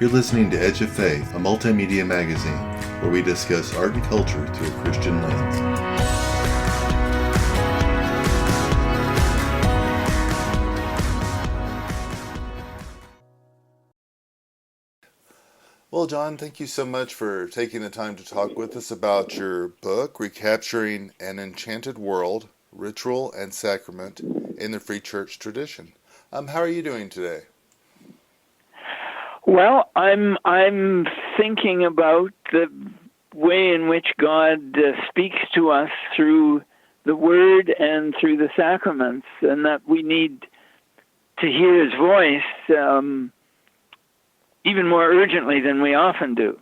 You're listening to Edge of Faith, a multimedia magazine where we discuss art and culture through a Christian lens. Well, John, thank you so much for taking the time to talk with us about your book, Recapturing an Enchanted World, Ritual and Sacrament in the Free Church Tradition. How are you doing today? Well, I'm thinking about the way in which God speaks to us through the Word and through the sacraments, and that we need to hear His voice even more urgently than we often do.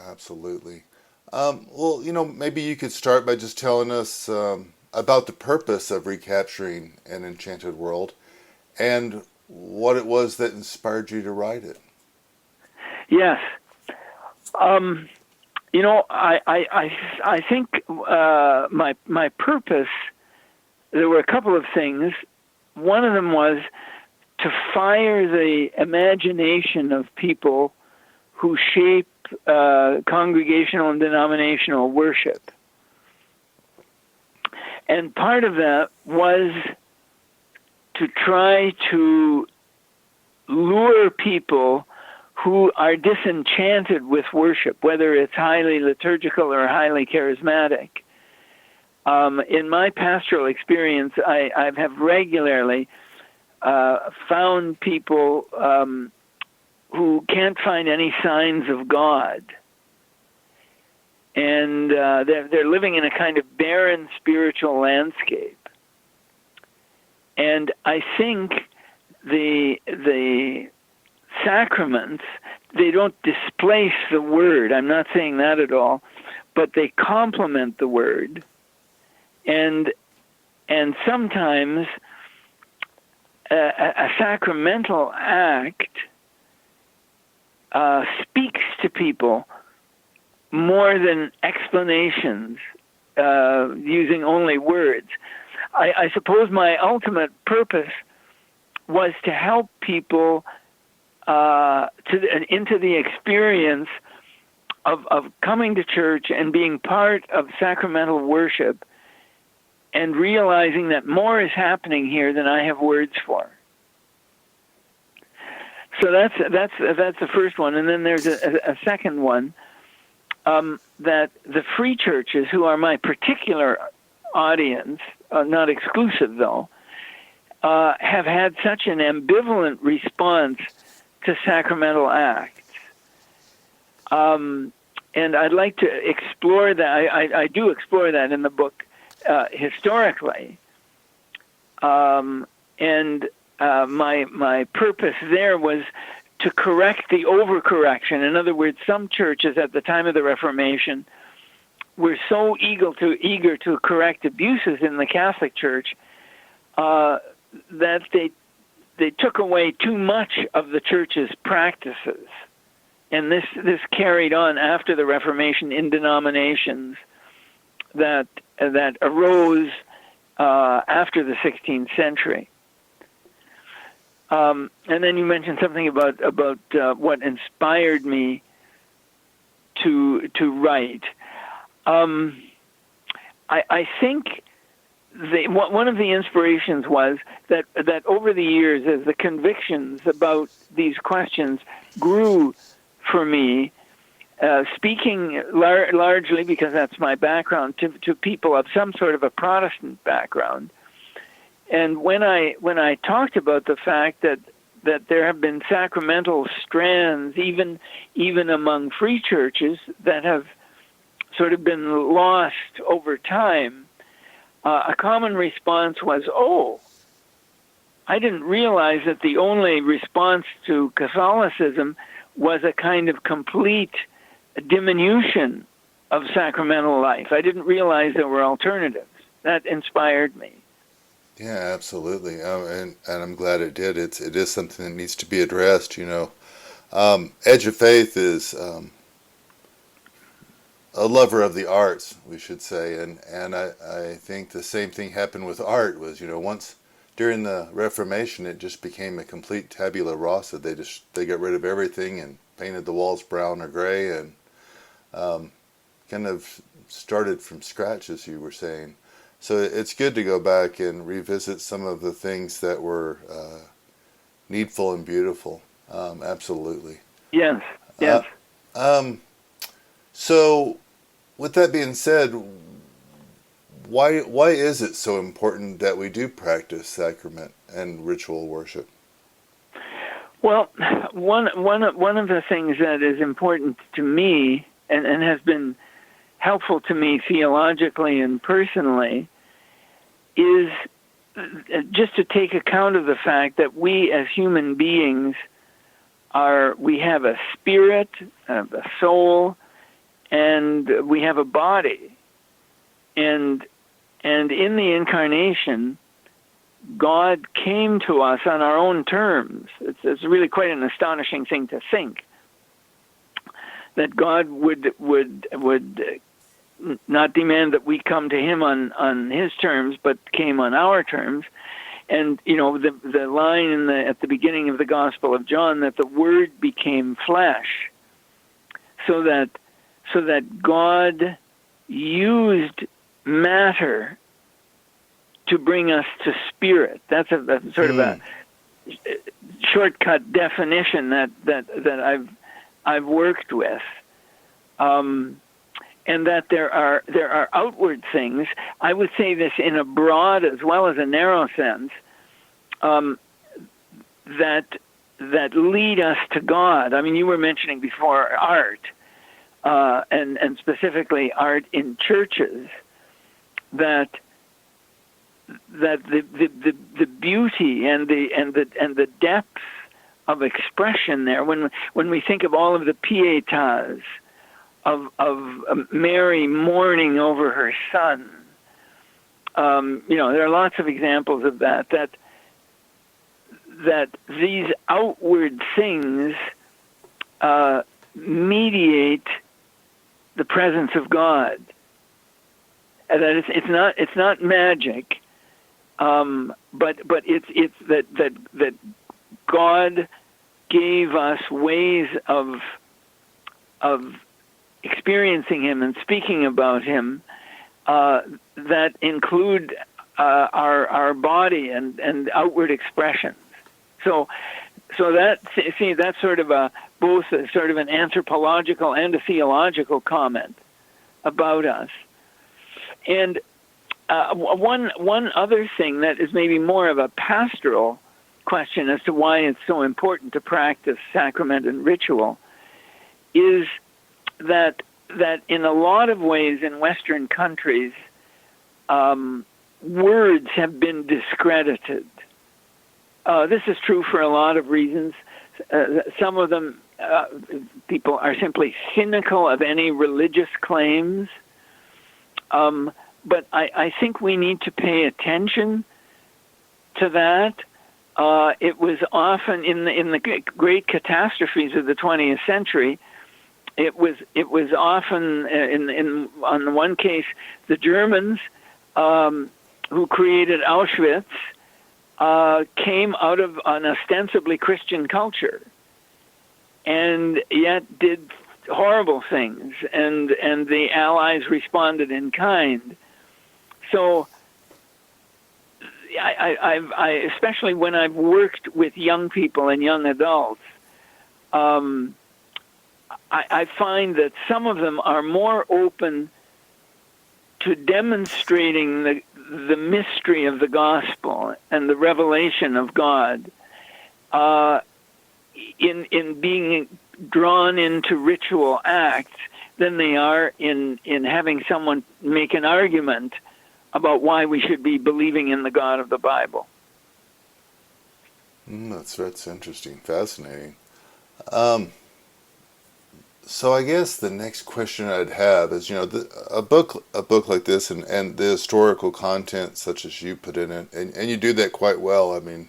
Absolutely. Well, maybe you could start by just telling us about the purpose of Recapturing an Enchanted World and what it was that inspired you to write it. Yes. I think my purpose, there were a couple of things. One of them was to fire the imagination of people who shape congregational and denominational worship. And part of that was to try to lure people who are disenchanted with worship, whether it's highly liturgical or highly charismatic. In my pastoral experience, I have regularly found people who can't find any signs of God. And they're living in a kind of barren spiritual landscape. And I think the sacraments, they don't displace the Word. I'm not saying that at all, but they complement the Word. And sometimes a sacramental act speaks to people more than explanations using only words. I suppose my ultimate purpose was to help people into the experience of coming to church and being part of sacramental worship and realizing that more is happening here than I have words for. So that's the first one, and then there's a second one, that the free churches, who are my particular audience, not exclusive though, have had such an ambivalent response to sacramental acts. And I'd like to explore that. I do explore that in the book historically. And my purpose there was to correct the overcorrection. In other words, some churches at the time of the Reformation were so eager to correct abuses in the Catholic Church that they took away too much of the Church's practices. And this carried on after the Reformation in denominations that arose after the 16th century. And then you mentioned something about what inspired me to write. I think one of the inspirations was that over the years, as the convictions about these questions grew for me, speaking largely, because that's my background, to people of some sort of a Protestant background. And when I talked about the fact that there have been sacramental strands, even among free churches, that have sort of been lost over time, a common response was, "Oh, I didn't realize that the only response to Catholicism was a kind of complete diminution of sacramental life. I didn't realize there were alternatives." That inspired me. Yeah, absolutely, and I'm glad it did. It is something that needs to be addressed. Edge of Faith is a lover of the arts, we should say, and I think the same thing happened with art. Was once during the Reformation, it just became a complete tabula rasa. They got rid of everything and painted the walls brown or gray, and kind of started from scratch, as you were saying. So it's good to go back and revisit some of the things that were needful and beautiful. Absolutely. Yes, Uh, yes. so, with that being said, why is it so important that we do practice sacrament and ritual worship? Well, one of the things that is important to me and has been helpful to me theologically and personally is just to take account of the fact that we as human beings we have a spirit, a soul, and we have a body. And in the incarnation, God came to us on our own terms. It's really quite an astonishing thing to think that God would not demand that we come to Him on His terms, but came on our terms. And the line at the beginning of the Gospel of John, that the Word became flesh, so that God used matter to bring us to spirit. That's a sort of a shortcut definition that I've worked with, and that there are outward things. I would say this in a broad as well as a narrow sense, that lead us to God. I mean, you were mentioning before art, and specifically art in churches. That the beauty and the depth of expression there. When we think of all of the pietas of Mary mourning over her son, there are lots of examples of that these outward things mediate the presence of God. And that it's not magic, but it's that God gave us ways of experiencing Him and speaking about Him that include our body and outward expressions. So that's sort of both a sort of an anthropological and a theological comment about us. And one other thing that is maybe more of a pastoral question as to why it's so important to practice sacrament and ritual is that in a lot of ways in Western countries, words have been discredited. This is true for a lot of reasons. Some of them, people are simply cynical of any religious claims. But I think we need to pay attention to that. It was often in the great catastrophes of the 20th century. It was often on the one case, the Germans who created Auschwitz came out of an ostensibly Christian culture, and yet did horrible things, and the Allies responded in kind. So I especially when I've worked with young people and young adults, I find that some of them are more open to demonstrating the mystery of the gospel and the revelation of God in being drawn into ritual acts than they are in having someone make an argument about why we should be believing in the God of the Bible. That's interesting, fascinating. So I guess the next question I'd have is, a book like this and the historical content such as you put in it, and you do that quite well. I mean,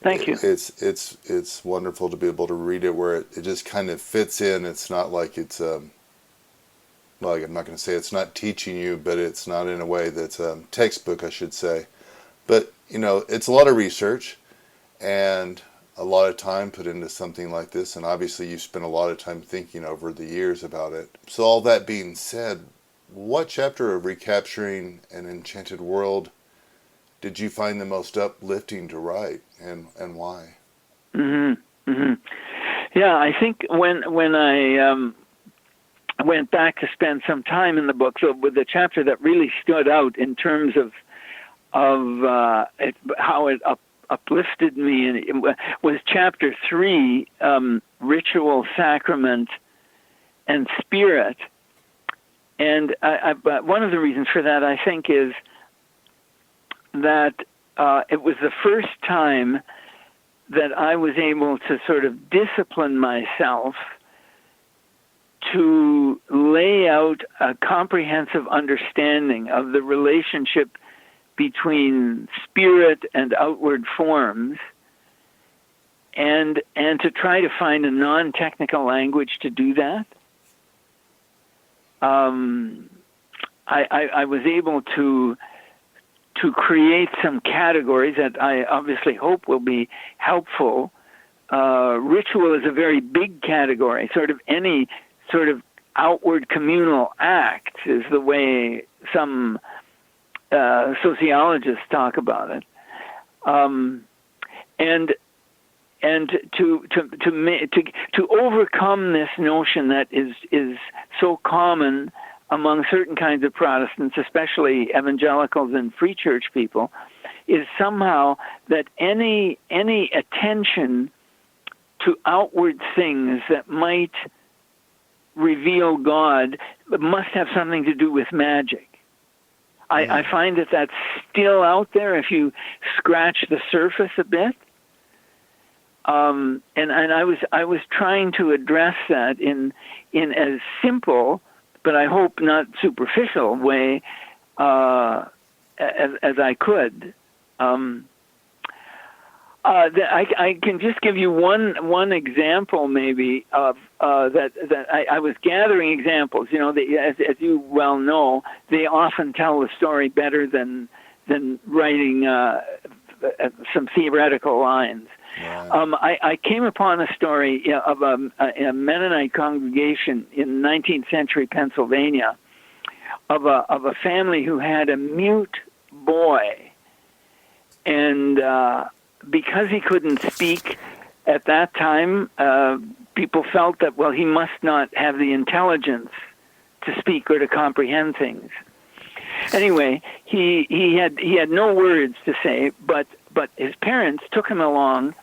Thank you. It's wonderful to be able to read it where it just kind of fits in. It's not like it's like, I'm not going to say it's not teaching you, but it's not in a way that's textbook, I should say. But, it's a lot of research and a lot of time put into something like this. And obviously you spent a lot of time thinking over the years about it. So all that being said, what chapter of Recapturing an Enchanted World did you find the most uplifting to write, and why? Hmm. Hmm. Yeah, I think when I went back to spend some time in the book, so with the chapter that really stood out in terms of how it uplifted me, and it was chapter 3, ritual, sacrament, and spirit. And but one of the reasons for that, I think, is that it was the first time that I was able to sort of discipline myself to lay out a comprehensive understanding of the relationship between spirit and outward forms, and to try to find a non-technical language to do that. I was able to create some categories that I obviously hope will be helpful. Ritual is a very big category. Sort of any sort of outward communal act is the way some sociologists talk about it. And to overcome this notion that is so common among certain kinds of Protestants, especially evangelicals and free church people, is somehow that any attention to outward things that might reveal God must have something to do with magic. I find that that's still out there if you scratch the surface a bit. And I was trying to address that in as simple, but I hope not superficial way as I could. I can just give you one example, maybe, of that I was gathering examples. As you well know, they often tell the story better than writing some theoretical lines. Right. I came upon a story of a Mennonite congregation in 19th century Pennsylvania of a family who had a mute boy, and because he couldn't speak at that time, people felt that, well, he must not have the intelligence to speak or to comprehend things. Anyway, he had no words to say, but his parents took him along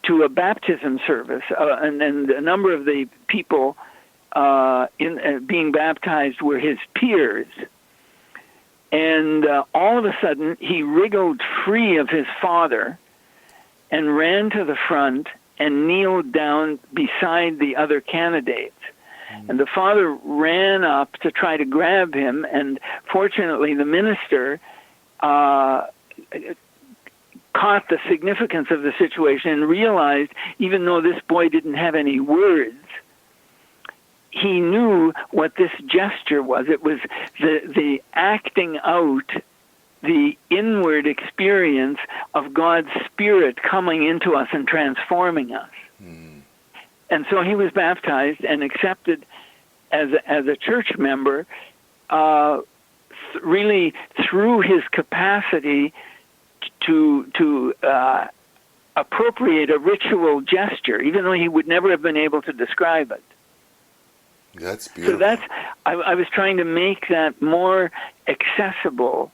to a baptism service, and a number of the people being baptized were his peers. And all of a sudden, he wriggled free of his father and ran to the front and kneeled down beside the other candidates. And the father ran up to try to grab him, and fortunately the minister caught the significance of the situation and realized, even though this boy didn't have any words, he knew what this gesture was. It was the acting out the inward experience of God's Spirit coming into us and transforming us. And so he was baptized and accepted as a church member, really through his capacity to appropriate a ritual gesture, even though he would never have been able to describe it. That's beautiful. So I was trying to make that more accessible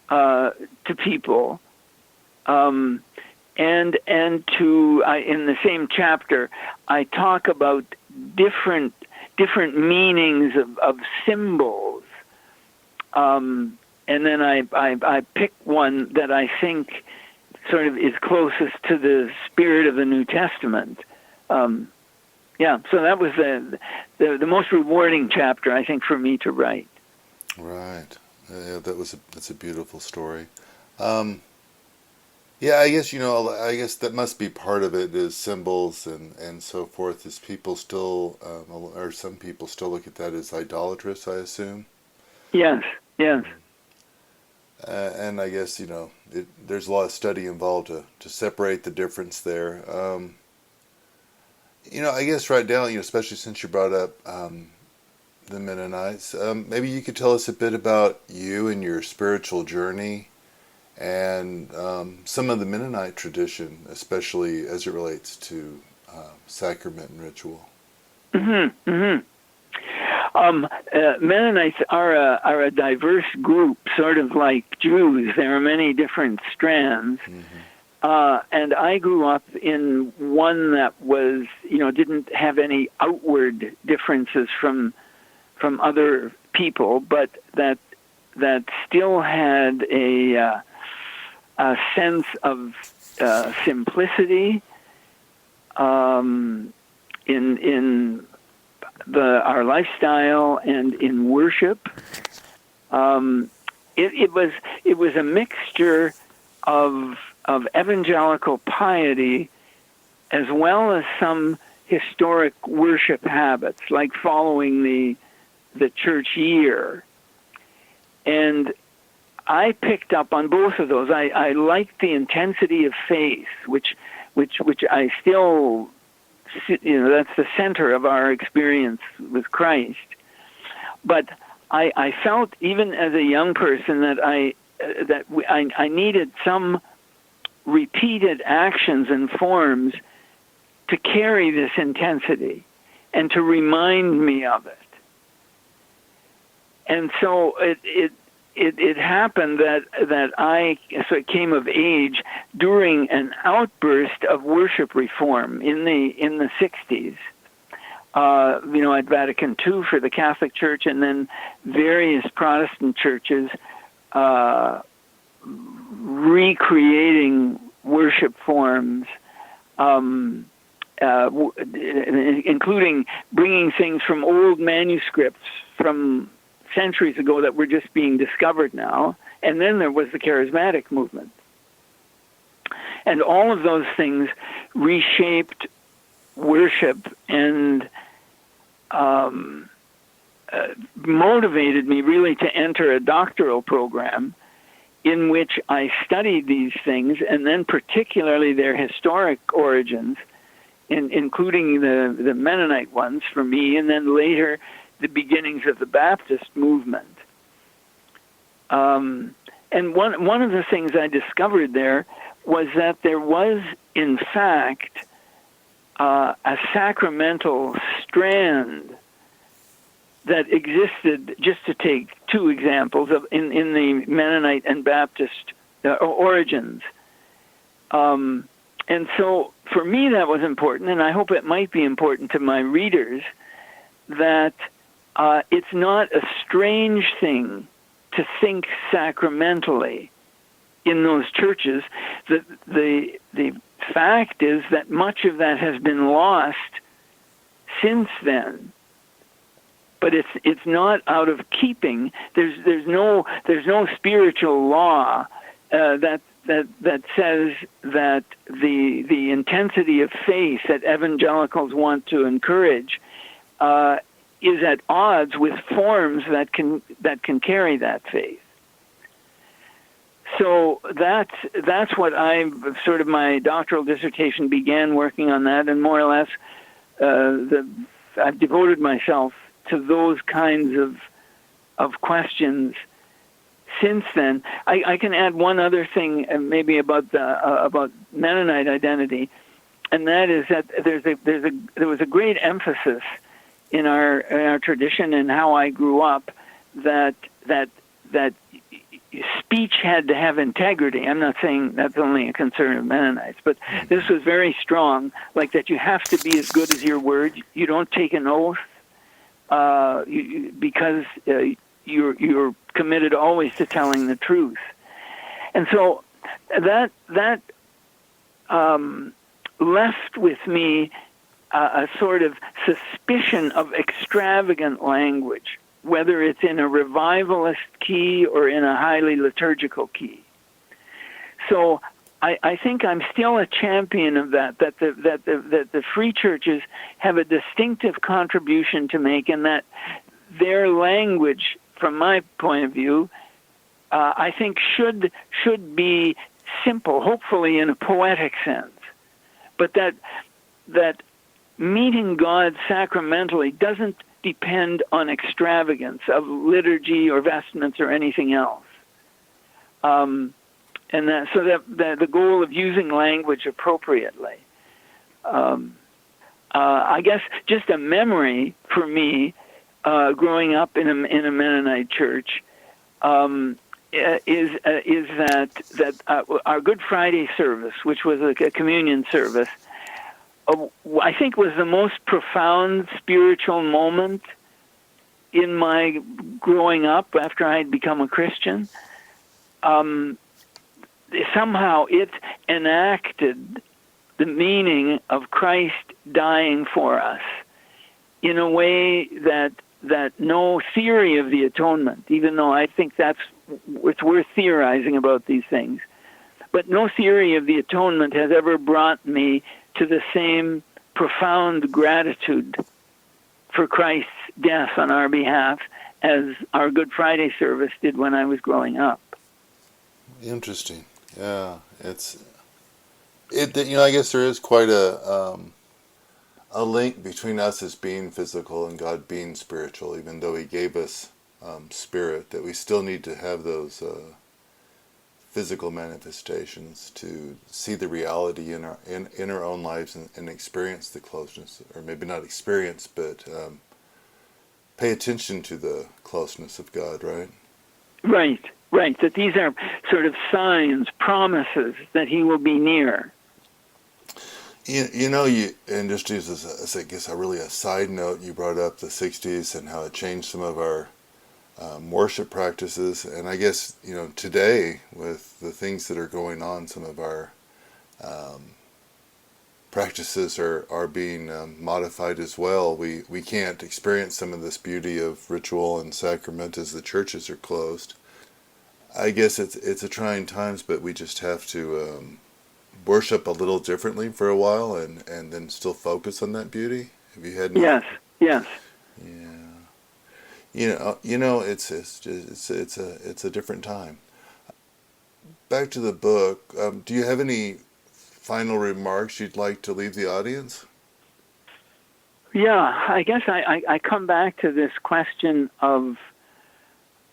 to people, and to in the same chapter, I talk about different meanings of symbols, and then I pick one that I think sort of is closest to the spirit of the New Testament. Yeah, so that was the most rewarding chapter, I think, for me to write. Right. Yeah, that's a beautiful story. Yeah, I guess that must be part of it, is symbols and so forth. Is people still, or some people still look at that as idolatrous, I assume. Yes. Yes. And I guess, there's a lot of study involved to separate the difference there. I guess right now, especially since you brought up the Mennonites, maybe you could tell us a bit about you and your spiritual journey and some of the Mennonite tradition, especially as it relates to sacrament and ritual. Mm-hmm, mm-hmm. Mennonites are a diverse group, sort of like Jews. There are many different strands. Mm-hmm. And I grew up in one that was, didn't have any outward differences from other people, but that still had a sense of simplicity in our lifestyle and in worship. It was a mixture of evangelical piety as well as some historic worship habits, like following the church year. And I picked up on both of those. I liked the intensity of faith, which I still, that's the center of our experience with Christ. But I felt, even as a young person, that I needed some repeated actions and forms to carry this intensity and to remind me of it. And so it happened that I came of age during an outburst of worship reform in the 60s. At Vatican II for the Catholic Church, and then various Protestant churches recreating worship forms, including bringing things from old manuscripts from centuries ago that were just being discovered now. And then there was the charismatic movement. And all of those things reshaped worship and motivated me really to enter a doctoral program in which I studied these things, and then particularly their historic origins, including the Mennonite ones for me, and then later the beginnings of the Baptist movement. And one of the things I discovered there was that there was, in fact, a sacramental strand that existed, just to take two examples, in the Mennonite and Baptist origins. And so for me that was important, and I hope it might be important to my readers, that it's not a strange thing to think sacramentally in those churches. The fact is that much of that has been lost since then. But it's not out of keeping. There's no spiritual law that says that the intensity of faith that evangelicals want to encourage is at odds with forms that can carry that faith. So that's what my doctoral dissertation began working on that, and more or less I've devoted myself to those kinds of questions since then. I can add one other thing, maybe about Mennonite identity, and that is that there was a great emphasis in our tradition and how I grew up that speech had to have integrity. I'm not saying that's only a concern of Mennonites, but this was very strong, like that you have to be as good as your word. You don't take an oath because you're committed always to telling the truth. And so that left with me a sort of suspicion of extravagant language, whether it's in a revivalist key or in a highly liturgical key. So I think I'm still a champion of that the free churches have a distinctive contribution to make, and that their language, from my point of view, I think should be simple, hopefully in a poetic sense, but that meeting God sacramentally doesn't depend on extravagance of liturgy or vestments or anything else. And that the goal of using language appropriately. I guess just a memory for me, growing up in a Mennonite church, is that our Good Friday service, which was a communion service, I think was the most profound spiritual moment in my growing up after I had become a Christian. Somehow it enacted the meaning of Christ dying for us in a way that no theory of the atonement, even though I think it's worth theorizing about these things, but no theory of the atonement has ever brought me to the same profound gratitude for Christ's death on our behalf as our Good Friday service did when I was growing up. Interesting. Yeah, I guess there is quite a link between us as being physical and God being spiritual, even though He gave us spirit, that we still need to have those physical manifestations to see the reality in our own lives and experience the closeness, or maybe not experience, but pay attention to the closeness of God, right? Right, that these are sort of signs, promises that He will be near. And just as I guess a side note, you brought up the 60s and how it changed some of our worship practices, and I guess today with the things that are going on, some of our practices are being modified as well. We can't experience some of this beauty of ritual and sacrament as the churches are closed. I guess it's a trying times, but we just have to worship a little differently for a while, and then still focus on that beauty. Have you had any? Yes. Yeah. It's a different time. Back to the book. Do you have any final remarks you'd like to leave the audience? Yeah, I guess I come back to this question of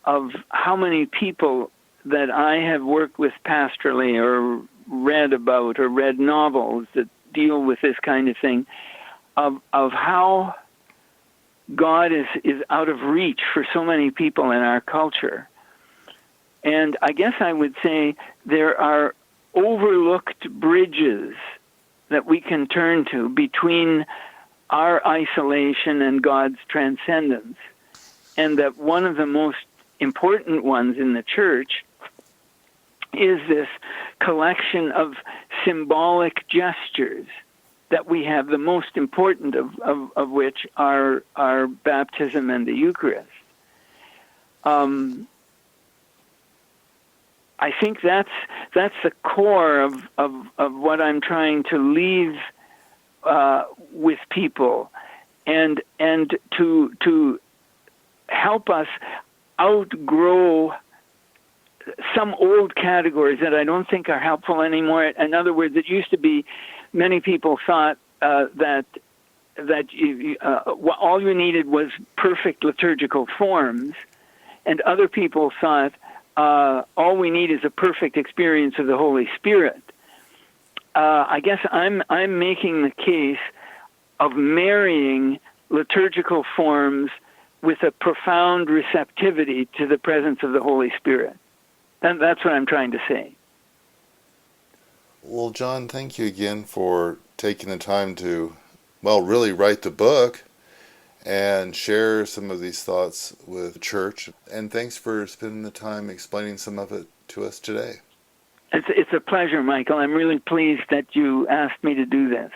how many people that I have worked with pastorally or read about or read novels that deal with this kind of thing, of how God is out of reach for so many people in our culture. And I guess I would say there are overlooked bridges that we can turn to between our isolation and God's transcendence. And that one of the most important ones in the church is this collection of symbolic gestures that we have, the most important of which are baptism and the Eucharist. I think that's the core of what I'm trying to leave with people, and to help us outgrow some old categories that I don't think are helpful anymore. In other words, it used to be many people thought that all you needed was perfect liturgical forms, and other people thought all we need is a perfect experience of the Holy Spirit. I guess I'm making the case of marrying liturgical forms with a profound receptivity to the presence of the Holy Spirit. And that's what I'm trying to say. Well, John, thank you again for taking the time to, really write the book and share some of these thoughts with the church. And thanks for spending the time explaining some of it to us today. It's a pleasure, Michael. I'm really pleased that you asked me to do this.